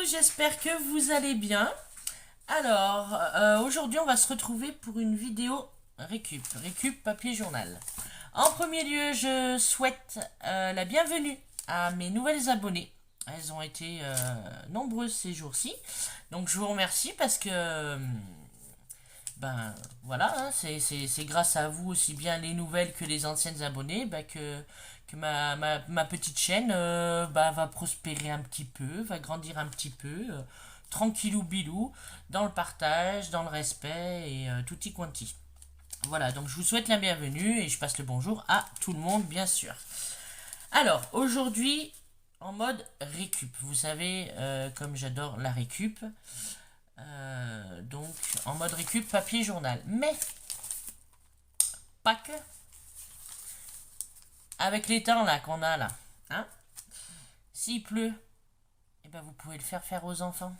j'espère que vous allez bien. Alors, aujourd'hui, on va se retrouver pour une vidéo récup papier journal. En premier lieu, je souhaite la bienvenue à mes nouvelles abonnées. Elles ont été nombreuses ces jours-ci. Donc, je vous remercie parce que, ben, voilà, hein, c'est grâce à vous aussi bien les nouvelles que les anciennes abonnées que ma petite chaîne va prospérer un petit peu, va grandir un petit peu, tranquillou bilou, dans le partage, dans le respect et tutti quanti. Voilà, donc je vous souhaite la bienvenue et je passe le bonjour à tout le monde, bien sûr. Alors, aujourd'hui, en mode récup. Vous savez, comme j'adore la récup, donc en mode récup papier journal. Mais, pas que. Avec les temps là qu'on a là, hein, s'il pleut, eh ben vous pouvez le faire aux enfants.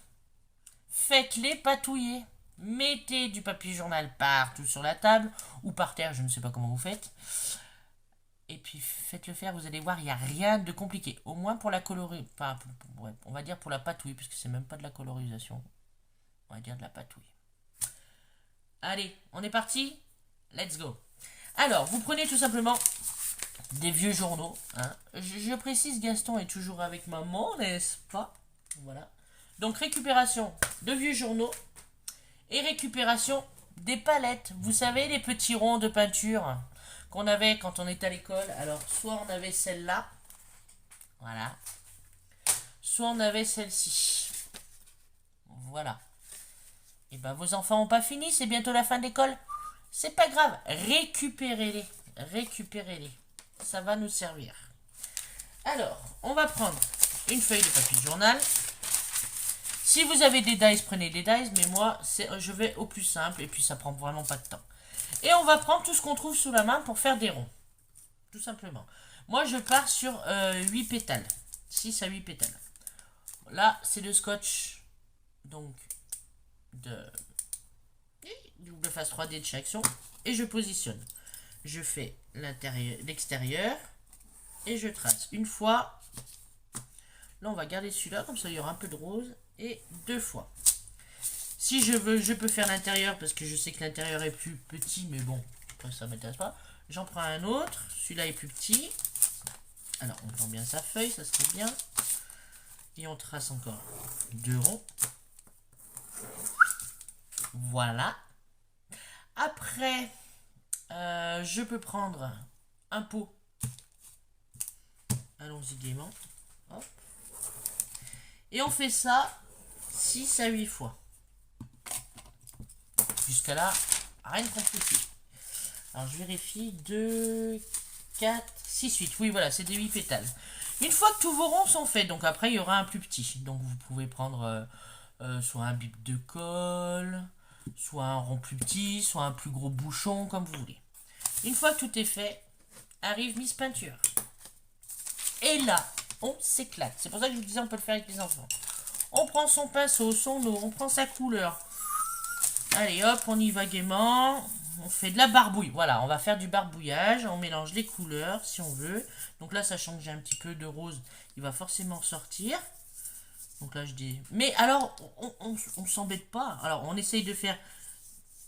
Faites-les patouiller. Mettez du papier journal partout sur la table ou par terre, je ne sais pas comment vous faites. Et puis faites-le faire, vous allez voir, il n'y a rien de compliqué. Au moins pour la colorisation, enfin, ouais, on va dire pour la patouille, puisque c'est même pas de la colorisation. On va dire de la patouille. Allez, on est parti. Let's go. Alors, vous prenez tout simplement des vieux journaux. Hein. Je précise, Gaston est toujours avec maman, n'est-ce pas? Voilà. Donc récupération de vieux journaux et récupération des palettes. Vous savez, les petits ronds de peinture qu'on avait quand on était à l'école. Alors, soit on avait celle-là, voilà, soit on avait celle-ci. Voilà. Et ben vos enfants n'ont pas fini, c'est bientôt la fin de l'école. C'est pas grave, récupérez-les. Récupérez-les. Ça va nous servir. Alors, on va prendre une feuille de papier de journal. Si vous avez des dice, prenez des dice, mais moi, je vais au plus simple et puis ça prend vraiment pas de temps. Et on va prendre tout ce qu'on trouve sous la main pour faire des ronds. Tout simplement. Moi, je pars sur 8 pétales. 6 à 8 pétales. Là, c'est le scotch. Donc, de double face 3D de chez Action. Et je positionne. Je fais l'extérieur et je trace une fois. Là, on va garder celui-là, comme ça il y aura un peu de rose. Et 2 fois. Si je veux, je peux faire l'intérieur parce que je sais que l'intérieur est plus petit, mais bon, ça ne m'intéresse pas. J'en prends un autre. Celui-là est plus petit. Alors, on prend bien sa feuille, ça serait bien. Et on trace encore 2 ronds. Voilà. Après, je peux prendre un pot. Allons-y gaiement. Hop. Et on fait ça 6 à 8 fois. Jusqu'à là, rien de compliqué. Alors je vérifie. 2, 4, 6, 8. Oui, voilà, c'est des 8 pétales. Une fois que tous vos ronds sont faits, donc après il y aura un plus petit. Donc vous pouvez prendre soit un bip de colle, soit un rond plus petit, soit un plus gros bouchon, comme vous voulez. Une fois que tout est fait, arrive Miss Peinture. Et là, on s'éclate. C'est pour ça que je vous disais, on peut le faire avec les enfants. On prend son pinceau, son eau, on prend sa couleur. Allez hop, on y va gaiement. On fait de la barbouille. Voilà, on va faire du barbouillage. On mélange les couleurs si on veut. Donc là, sachant que j'ai un petit peu de rose, il va forcément sortir. Donc là, je dis... Mais alors, on s'embête pas. Alors, on essaye de faire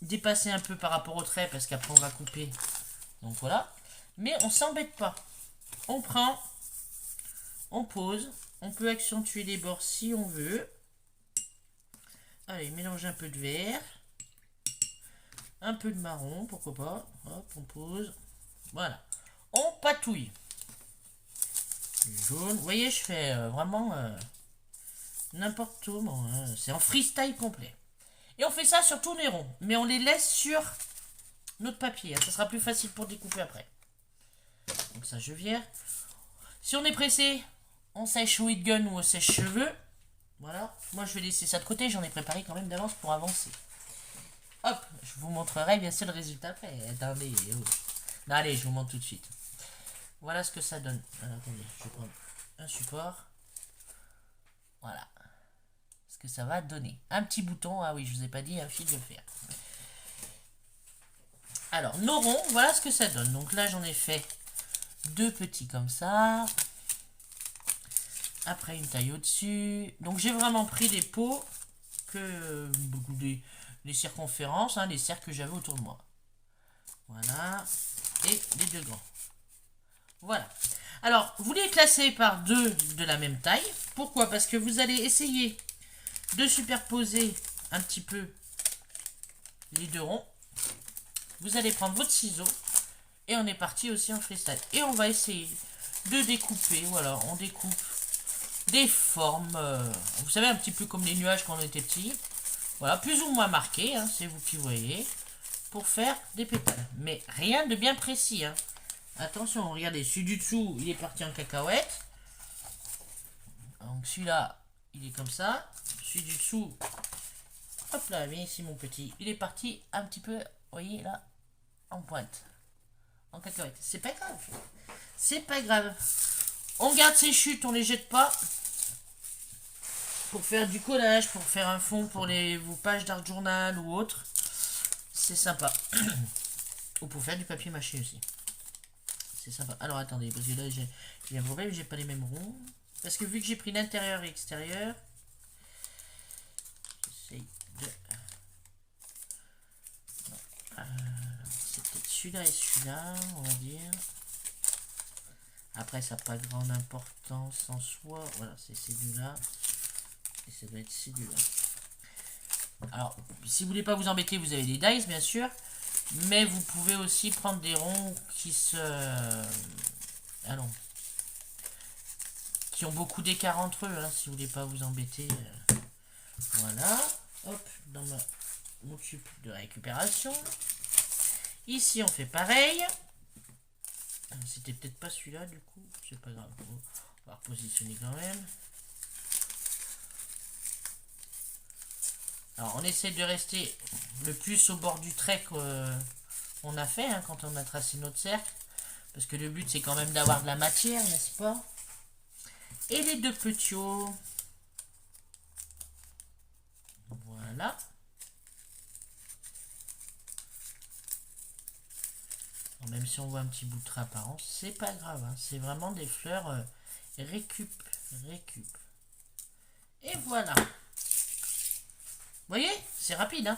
dépasser un peu par rapport au trait parce qu'après, on va couper. Donc voilà. Mais on s'embête pas. On prend, on pose. On peut accentuer les bords si on veut. Allez, mélanger un peu de vert. Un peu de marron, pourquoi pas. Hop, on pose. Voilà. On patouille. Jaune. Vous voyez, je fais vraiment n'importe comment. Hein. C'est en freestyle complet. Et on fait ça sur tous les ronds. Mais on les laisse sur notre papier. Hein. Ça sera plus facile pour découper après. Donc ça, je viens. Si on est pressé, on sèche au heat gun ou au sèche-cheveux. Voilà. Moi, je vais laisser ça de côté. J'en ai préparé quand même d'avance pour avancer. Hop, je vous montrerai bien sûr le résultat après. Attendez. Oh. Non, allez, je vous montre tout de suite. Voilà ce que ça donne. Alors, attendez, je vais prendre un support. Voilà. Ce que ça va donner. Un petit bouton. Ah oui, je vous ai pas dit, un fil de fer. Alors, nos ronds, voilà ce que ça donne. Donc là, j'en ai fait 2 petits comme ça. Après une taille au-dessus. Donc j'ai vraiment pris des pots que des circonférences, hein, les cercles que j'avais autour de moi. Voilà. Et les deux grands. Voilà. Alors, vous les classez par deux de la même taille. Pourquoi? Parce que vous allez essayer de superposer un petit peu les deux ronds. Vous allez prendre votre ciseau et on est parti aussi en freestyle. Et on va essayer de découper. Voilà, on découpe des formes. Vous savez, un petit peu comme les nuages quand on était petit. Voilà, plus ou moins marqués, hein, c'est vous qui voyez. Pour faire des pétales. Mais rien de bien précis. Hein. Attention, regardez, celui du dessous, il est parti en cacahuète. Donc celui-là, il est comme ça. Celui du dessous, hop là, viens ici mon petit. Il est parti un petit peu, vous voyez là, en pointe. En cacahuète. C'est pas grave. C'est pas grave. On garde ces chutes, on les jette pas. Pour faire du collage, pour faire un fond pour vos pages d'art journal ou autre. C'est sympa. Ou pour faire du papier mâché aussi. C'est sympa. Alors attendez, parce que là j'ai un problème, j'ai pas les mêmes ronds. Parce que vu que j'ai pris l'intérieur et l'extérieur, j'essaye de... c'est peut-être celui-là et celui-là, on va dire. Après ça n'a pas grande importance en soi. Voilà, c'est celui-là. Et ça doit être celui-là. Alors, si vous voulez pas vous embêter, vous avez des dice bien sûr. Mais vous pouvez aussi prendre des ronds qui se... Allons. Qui ont beaucoup d'écart entre eux, hein, si vous voulez pas vous embêter. Voilà. Hop, dans mon tube de récupération. Ici, on fait pareil. C'était peut-être pas celui-là, du coup. C'est pas grave. On va repositionner quand même. Alors, on essaie de rester le plus au bord du trait qu'on a fait hein, quand on a tracé notre cercle. Parce que le but, c'est quand même d'avoir de la matière, n'est-ce pas? Et les deux petits hauts. Voilà. Alors, même si on voit un petit bout de trait apparent, c'est pas grave. Hein. C'est vraiment des fleurs récup. Et voilà. Vous voyez? C'est rapide. Hein.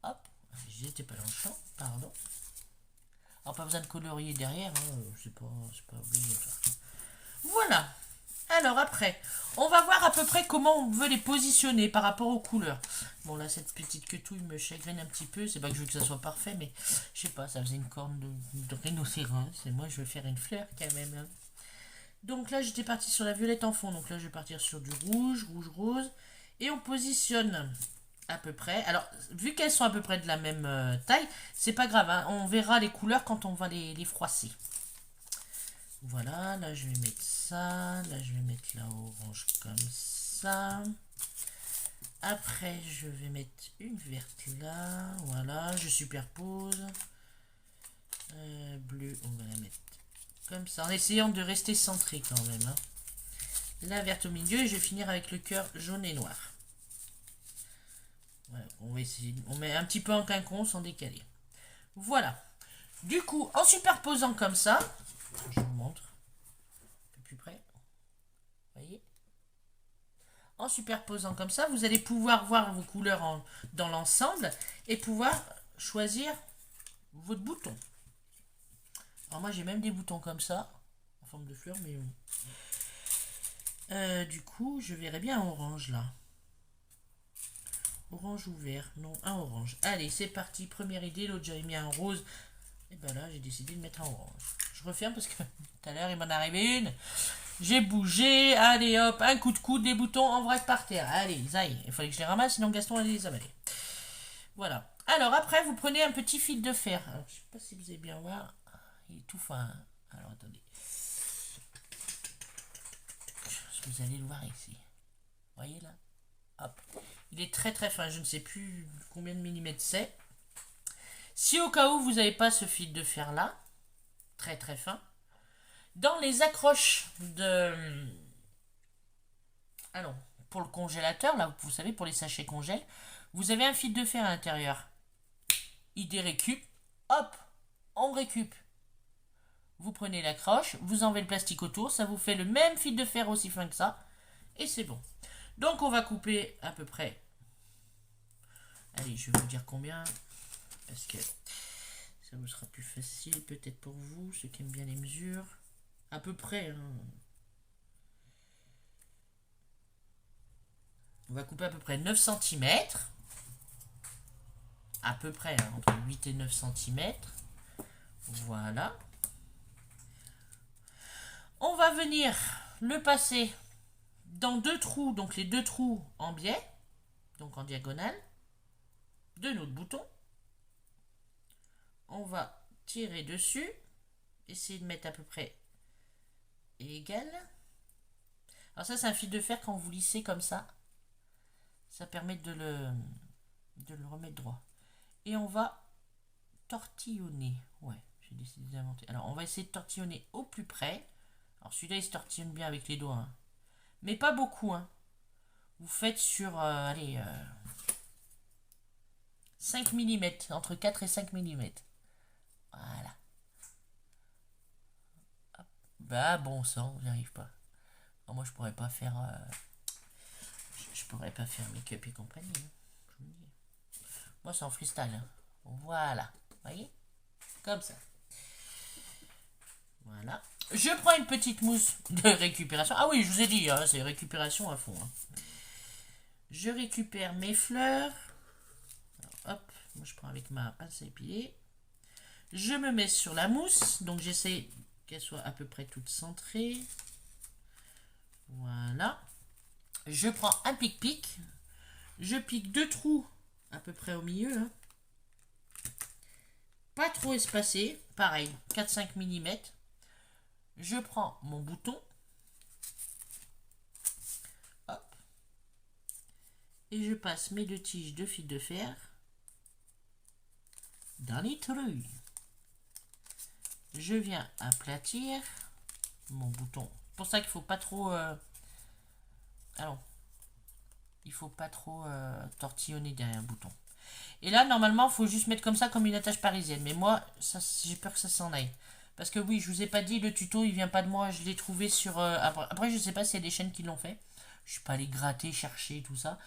Hop. J'étais pas dans le champ. Pardon. Alors, pas besoin de colorier derrière. Hein. C'est pas obligatoire. Voilà. Alors après, on va voir à peu près comment on veut les positionner par rapport aux couleurs. Bon là, cette petite quetouille me chagrine un petit peu. C'est pas que je veux que ça soit parfait, mais je sais pas, ça faisait une corne de rhinocéros. Et moi, je veux faire une fleur quand même. Hein. Donc là, j'étais partie sur la violette en fond. Donc là, je vais partir sur du rouge, rose. Et on positionne à peu près. Alors, vu qu'elles sont à peu près de la même taille, c'est pas grave. Hein. On verra les couleurs quand on va les froisser. Voilà, là je vais mettre ça, là je vais mettre la orange comme ça. Après je vais mettre une verte là, voilà, je superpose. Bleu, on va la mettre comme ça, en essayant de rester centré quand même. Hein. La verte au milieu et je vais finir avec le cœur jaune et noir. Voilà, on va essayer, on met un petit peu en quinconce, en décalé. Voilà. Du coup, en superposant comme ça, je vous montre. Un peu plus près. Voyez. En superposant comme ça, vous allez pouvoir voir vos couleurs dans l'ensemble et pouvoir choisir votre bouton. Alors moi j'ai même des boutons comme ça, en forme de fleur, mais du coup je verrai bien un orange là. Orange ou vert? Non, un orange. Allez, c'est parti. Première idée, l'autre j'avais mis un rose. Et ben là j'ai décidé de mettre un orange. Je referme parce que tout à l'heure il m'en est arrivé une. J'ai bougé, allez hop, un coup de coude, des boutons en vrac par terre. Allez, ça y est, il fallait que je les ramasse, sinon Gaston allait les avaler. Voilà. Alors après, vous prenez un petit fil de fer. Alors, je sais pas si vous allez bien voir. Il est tout fin. Alors attendez. Vous allez le voir ici. Vous voyez là? Hop. Il est très très fin. Je ne sais plus combien de millimètres c'est. Si au cas où vous n'avez pas ce fil de fer là, très très fin, dans les accroches de... Alors, pour le congélateur, là, vous savez, pour les sachets congèle, vous avez un fil de fer à l'intérieur. Il dérécup, hop, on récup. Vous prenez l'accroche, vous enlevez le plastique autour, ça vous fait le même fil de fer aussi fin que ça. Et c'est bon. Donc on va couper à peu près. Allez, je vais vous dire combien. Parce que ça vous sera plus facile peut-être pour vous, ceux qui aiment bien les mesures. À peu près. Hein. On va couper à peu près 9 cm. À peu près, hein, entre 8 et 9 cm. Voilà. On va venir le passer dans 2 trous, donc les 2 trous en biais, donc en diagonale, de notre bouton. On va tirer dessus, essayer de mettre à peu près égal. Alors ça c'est un fil de fer quand vous lissez comme ça permet de le remettre droit. Et on va tortillonner. Ouais, j'ai décidé d'inventer. Alors on va essayer de tortillonner au plus près. Alors celui-là il se tortillonne bien avec les doigts. Hein. Mais pas beaucoup. Hein. Vous faites sur, allez, 5 mm, entre 4 et 5 mm. Voilà. Hop. Bah bon sang, j'y arrive pas. Alors, moi je pourrais pas faire... je pourrais pas faire make-up et compagnie. Hein. Je vous le dis. Moi c'est en freestyle. Hein. Voilà. Vous voyez? Comme ça. Voilà. Je prends une petite mousse de récupération. Ah oui, je vous ai dit, hein, c'est récupération à fond. Hein. Je récupère mes fleurs. Alors, hop, moi je prends avec ma pince à épiler. Je me mets sur la mousse. Donc j'essaie qu'elle soit à peu près toute centrée. Voilà. Je prends un pic-pic. Je pique 2 trous à peu près au milieu. Hein. Pas trop espacé. Pareil, 4-5 mm. Je prends mon bouton. Hop. Et je passe mes 2 tiges de fil de fer dans les trous. Je viens aplatir mon bouton. C'est pour ça qu'il ne faut pas trop... Alors, il faut pas trop tortillonner derrière un bouton. Et là, normalement, il faut juste mettre comme ça, comme une attache parisienne. Mais moi, j'ai peur que ça s'en aille. Parce que oui, je vous ai pas dit, le tuto, il vient pas de moi. Je l'ai trouvé sur... après, je sais pas s'il y a des chaînes qui l'ont fait. Je suis pas allé gratter, chercher, tout ça.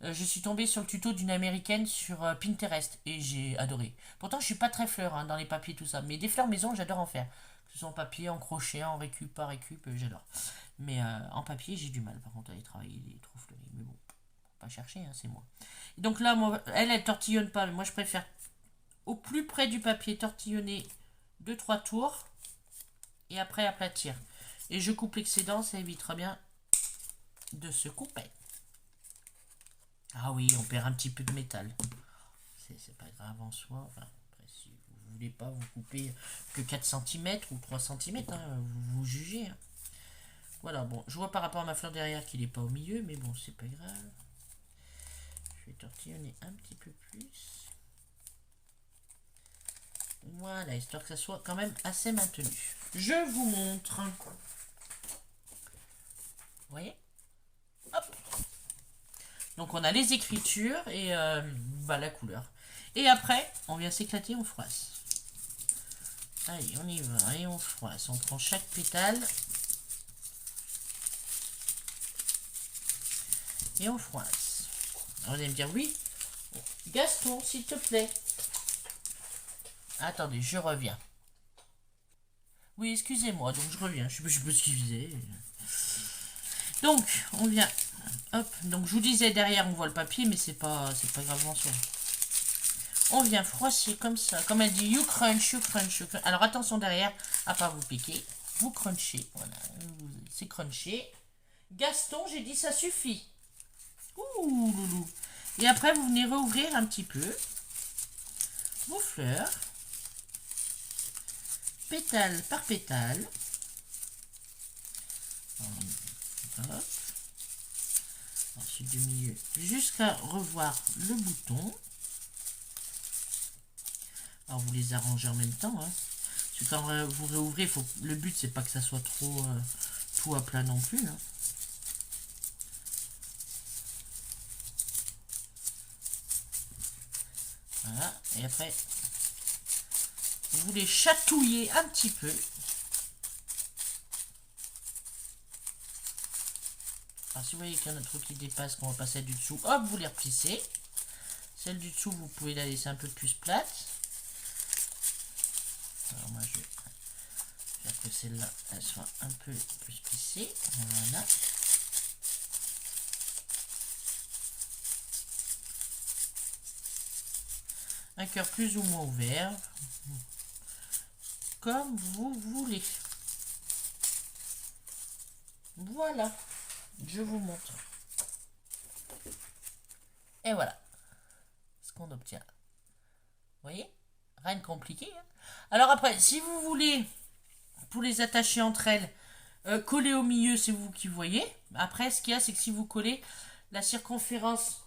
Je suis tombé sur le tuto d'une américaine sur Pinterest. Et j'ai adoré. Pourtant, je suis pas très fleur hein, dans les papiers, tout ça. Mais des fleurs maison, j'adore en faire. Que ce soit en papier, en crochet, en récup, pas récup, j'adore. Mais en papier, j'ai du mal, par contre, à aller travailler les trop fleuris. Mais bon, pas chercher, hein, c'est moi. Et donc là, moi, elle tortillonne pas. Mais moi, je préfère au plus près du papier tortillonner 2-3 tours. Et après, aplatir. Et je coupe l'excédent, ça évitera bien de se couper. Ah oui, on perd un petit peu de métal. C'est pas grave en soi. Enfin, après, si vous voulez pas vous couper que 4 cm ou 3 cm, hein, vous jugez. Hein. Voilà, bon, je vois par rapport à ma fleur derrière qu'il n'est pas au milieu, mais bon, c'est pas grave. Je vais tortillonner un petit peu plus. Voilà, histoire que ça soit quand même assez maintenu. Je vous montre. Vous voyez? Hop. Donc on a les écritures et bah, la couleur. Et après, on vient s'éclater, on froisse. Allez, on y va et on froisse. On prend chaque pétale. Et on froisse. Alors vous allez me dire oui. Gaston, s'il te plaît. Attendez, je reviens. Oui, excusez-moi, donc je reviens. Je sais pas ce qu'il faisait. Donc, on vient. Hop, donc je vous disais derrière, on voit le papier, mais c'est pas grave en soi. On vient froisser comme ça. Comme elle dit, you crunch, you crunch, you crunch. Alors attention derrière, à pas vous piquer. Vous crunchez. Voilà, c'est crunché. Gaston, j'ai dit ça suffit. Ouh, loulou. Et après, vous venez rouvrir un petit peu vos fleurs. Pétale par pétale. Hop. Ensuite du milieu jusqu'à revoir le bouton. Alors vous les arrangez en même temps. Hein. Parce que quand vous réouvrez, le but c'est pas que ça soit trop tout à plat non plus. Hein. Voilà. Et après, vous les chatouillez un petit peu. Alors si vous voyez qu'il y en a trop qui dépassent, qu'on va passer du dessous, hop, vous les replissez. Celle du dessous, vous pouvez la laisser un peu plus plate. Alors moi je vais faire que celle-là, elle soit un peu plus plissée. Voilà. Un cœur plus ou moins ouvert, comme vous voulez. Voilà, je vous montre. Et voilà ce qu'on obtient. Vous voyez? Rien de compliqué. Hein. Alors après, si vous voulez, pour les attacher entre elles, coller au milieu, c'est vous qui voyez. Après, ce qu'il y a, c'est que si vous collez la circonférence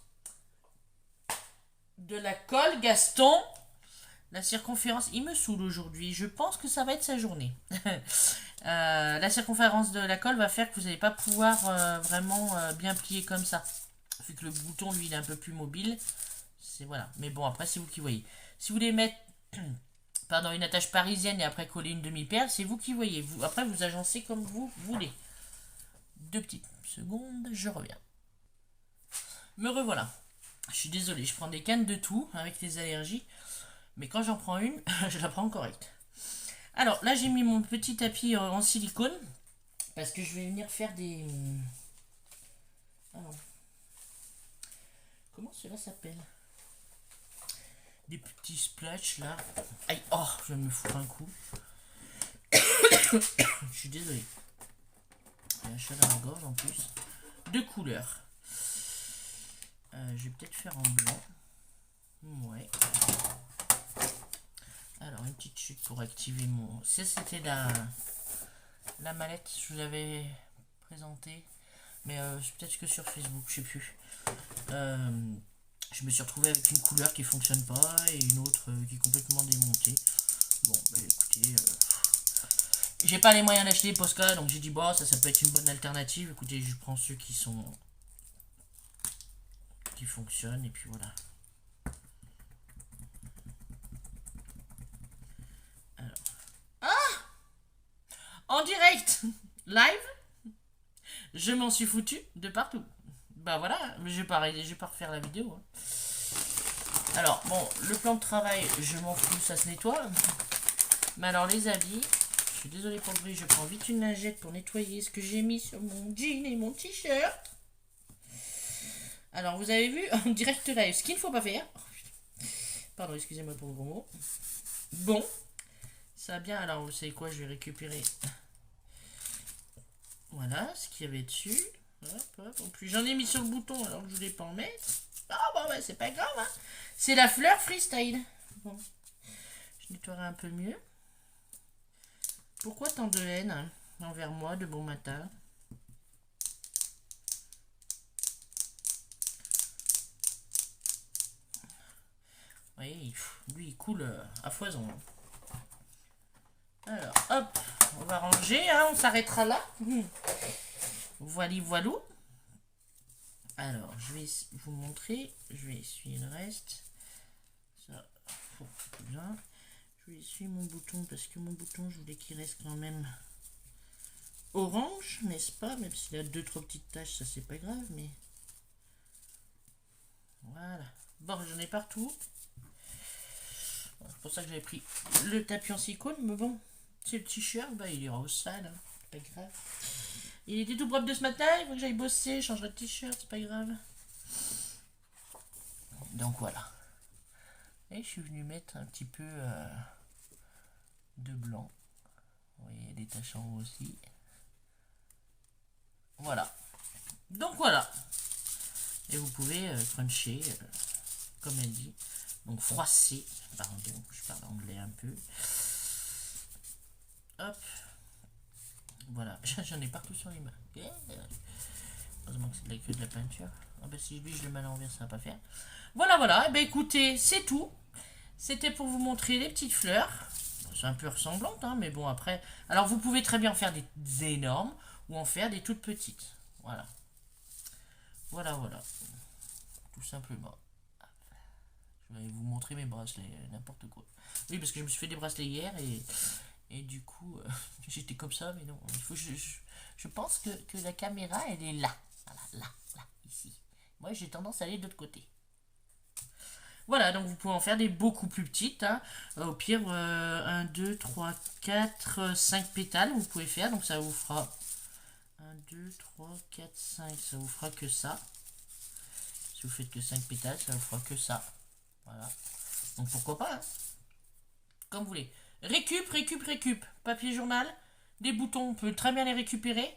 de la colle, Gaston, la circonférence, il me saoule aujourd'hui. Je pense que ça va être sa journée. La circonférence de la colle va faire que vous n'allez pas pouvoir vraiment bien plier comme ça. Vu que le bouton, lui, il est un peu plus mobile. C'est voilà. Mais bon, après, c'est vous qui voyez. Si vous voulez mettre pardon, une attache parisienne et après coller une demi-perle, c'est vous qui voyez. Vous, après, vous agencez comme vous voulez. 2 petites secondes, je reviens. Me revoilà. Je suis désolé, je prends des cannes de tout avec les allergies. Mais quand j'en prends une, je la prends correcte. Alors là, j'ai mis mon petit tapis en silicone. Parce que je vais venir faire des... Alors, comment cela s'appelle? Des petits splashs là. Aïe, oh, je vais me foutre un coup. Je suis désolé. Il y a un chat dans la gorge en plus. 2 couleurs. Je vais peut-être faire en blanc. Ouais. Alors, une petite chute pour activer mon... C'était la mallette, je vous l'avais présentée. Mais peut-être que sur Facebook, je sais plus. Je me suis retrouvé avec une couleur qui fonctionne pas et une autre qui est complètement démontée. Bon, bah écoutez, j'ai pas les moyens d'acheter les Posca, donc j'ai dit bon, ça peut être une bonne alternative. Écoutez, je prends ceux qui fonctionnent et puis voilà. Alors, en direct, live, je m'en suis foutu de partout. Bah voilà, je vais pas refaire la vidéo. Hein. Alors, bon, le plan de travail, je m'en fous, ça se nettoie. Mais alors, les habits, je suis désolée pour le bruit, je prends vite une lingette pour nettoyer ce que j'ai mis sur mon jean et mon t-shirt. Alors, vous avez vu, en direct live, ce qu'il ne faut pas faire. Pardon, excusez-moi pour le gros mot. Bon, ça va bien. Alors, vous savez quoi, je vais récupérer... Voilà, ce qu'il y avait dessus. Hop, hop. En plus, j'en ai mis sur le bouton alors que je voulais pas en mettre. Ah bon, bah, c'est pas grave. Hein. C'est la fleur freestyle. Bon. Je nettoierai un peu mieux. Pourquoi tant de haine envers moi de bon matin? Oui, lui il coule à foison. Alors, hop, on va ranger, hein, on s'arrêtera là. Voilà, voilà. Alors, je vais vous montrer. Je vais essuyer le reste. Ça, bien. Je vais essuyer mon bouton parce que mon bouton, je voulais qu'il reste quand même orange, n'est-ce pas? Même s'il a 2-3 petites taches, ça c'est pas grave, mais voilà. Bon, j'en ai partout. Bon, c'est pour ça que j'avais pris le tapis en silicone, mais bon, c'est le t-shirt, bah il ira au sale, hein. Pas grave. Il était tout propre de ce matin, il faut que j'aille bosser, je changerai de t-shirt, c'est pas grave. Donc voilà. Et je suis venu mettre un petit peu de blanc. Vous voyez, des taches en haut aussi. Voilà. Donc voilà. Et vous pouvez cruncher, comme elle dit. Donc froisser. Pardon, je parle anglais un peu. Hop. Voilà. J'en ai partout sur les mains. Heureusement que c'est que de la peinture. Ah bah si lui je le mets à l'envers, ça va pas faire. Voilà, voilà. Et ben écoutez, c'est tout. C'était pour vous montrer les petites fleurs. C'est un peu ressemblant, hein, mais bon après. Alors vous pouvez très bien en faire des énormes ou en faire des toutes petites. Voilà. Voilà, voilà. Tout simplement. Je vais vous montrer mes bracelets, n'importe quoi. Oui, parce que je me suis fait des bracelets hier et du coup, j'étais comme ça, mais non. Il faut, je pense que la caméra, elle est là. Voilà, là, ici. Moi, j'ai tendance à aller de l'autre côté. Voilà, donc vous pouvez en faire des beaucoup plus petites. Hein. Au pire, 1, 2, 3, 4, 5 pétales, vous pouvez faire. Donc ça vous fera 1, 2, 3, 4, 5. Ça vous fera que ça. Si vous faites que 5 pétales, ça vous fera que ça. Voilà. Donc pourquoi pas, hein. Comme vous voulez. Récup. Papier journal. Des boutons, on peut très bien les récupérer.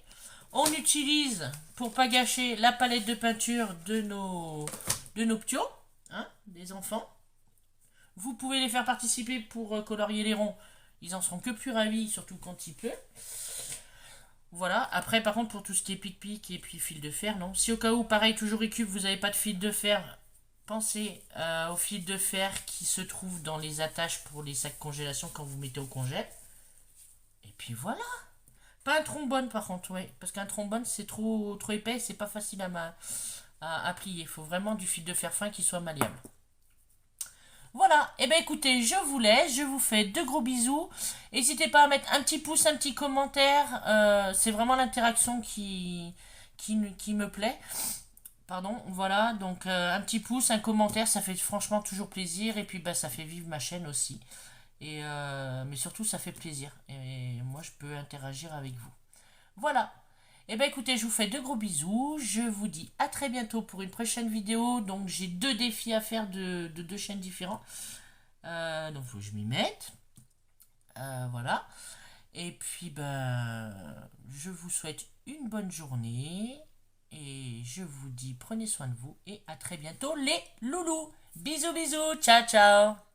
On utilise, pour pas gâcher, la palette de peinture de nos ptios, hein, des enfants. Vous pouvez les faire participer pour colorier les ronds. Ils en seront que plus ravis, surtout quand il pleut. Voilà. Après, par contre, pour tout ce qui est pic-pic et puis fil de fer, non. Si au cas où, pareil, toujours récup, vous n'avez pas de fil de fer, pensez au fil de fer qui se trouve dans les attaches pour les sacs congélation quand vous mettez au congèle. Et puis voilà. Pas un trombone par contre, ouais. Parce qu'un trombone c'est trop épais, c'est pas facile à plier. Il faut vraiment du fil de fer fin qui soit malléable. Voilà, et bien écoutez, je vous laisse, je vous fais de gros bisous. N'hésitez pas à mettre un petit pouce, un petit commentaire. C'est vraiment l'interaction qui me plaît. Pardon, voilà, donc un petit pouce, un commentaire, ça fait franchement toujours plaisir. Et puis bah, ça fait vivre ma chaîne aussi. Mais surtout, ça fait plaisir. Et moi, je peux interagir avec vous. Voilà. Et ben écoutez, je vous fais de gros bisous. Je vous dis à très bientôt pour une prochaine vidéo. Donc, j'ai 2 défis à faire de 2 chaînes différentes. Donc, il faut que je m'y mette. Voilà. Et puis, ben, je vous souhaite une bonne journée. Et je vous dis, prenez soin de vous. Et à très bientôt, les loulous. Bisous, bisous. Ciao, ciao.